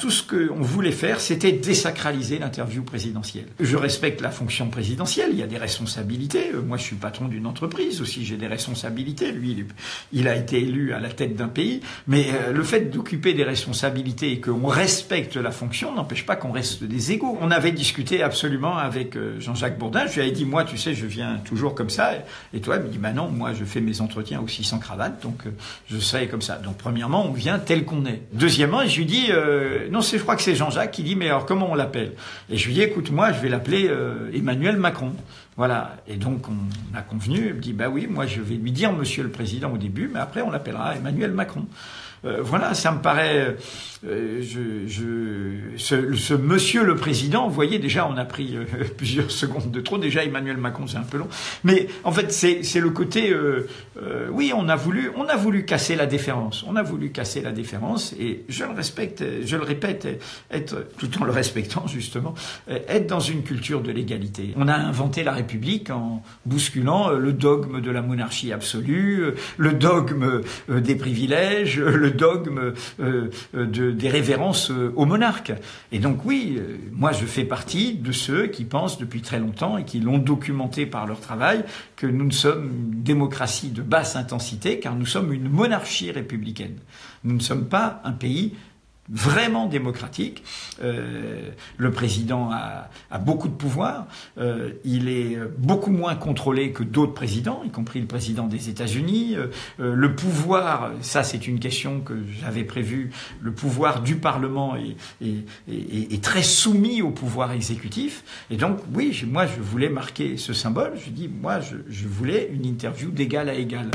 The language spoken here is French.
tout ce qu'on voulait faire, c'était désacraliser l'interview présidentielle. Je respecte la fonction présidentielle, il y a des responsabilités. Moi, je suis patron d'une entreprise aussi, j'ai des responsabilités. Lui, il a été élu à la tête d'un pays. Mais le fait d'occuper des responsabilités et qu'on respecte la fonction n'empêche pas qu'on reste des égaux. On avait discuté absolument avec Jean-Jacques Bourdin. Je lui avais dit, moi, tu sais, je viens toujours comme ça. Et toi, il me dit, bah non, moi, je fais mes entretiens aussi sans cravate, donc je serai comme ça. Donc, premièrement, on vient tel qu'on est. Deuxièmement, je lui dis, non, je crois que c'est Jean-Jacques qui dit, mais alors comment on l'appelle? Et je lui dis, écoute, moi, je vais l'appeler Emmanuel Macron. Voilà. Et donc, on a convenu. Il me dit, bah oui, moi, je vais lui dire Monsieur le Président au début, mais après, on l'appellera Emmanuel Macron. Voilà, ça me paraît... ce Monsieur le Président, vous voyez, déjà, on a pris plusieurs secondes de trop. Déjà, Emmanuel Macron, c'est un peu long. Mais en fait, c'est le côté... oui, on a voulu casser la déférence. On a voulu casser la déférence. Et je le respecte, je le répète, être, tout en le respectant, justement, être dans une culture de l'égalité. On a inventé la République en bousculant le dogme de la monarchie absolue, le dogme des privilèges, le dogme des révérences aux monarques. Et donc oui, moi je fais partie de ceux qui pensent depuis très longtemps et qui l'ont documenté par leur travail que nous ne sommes une démocratie de basse intensité car nous sommes une monarchie républicaine. Nous ne sommes pas un pays vraiment démocratique. Le président a beaucoup de pouvoir. Il est beaucoup moins contrôlé que d'autres présidents, y compris le président des États-Unis. Le pouvoir, ça c'est une question que j'avais prévue, le pouvoir du Parlement est très soumis au pouvoir exécutif. Et donc oui, moi je voulais marquer ce symbole. Je dis, moi je voulais une interview d'égal à égal.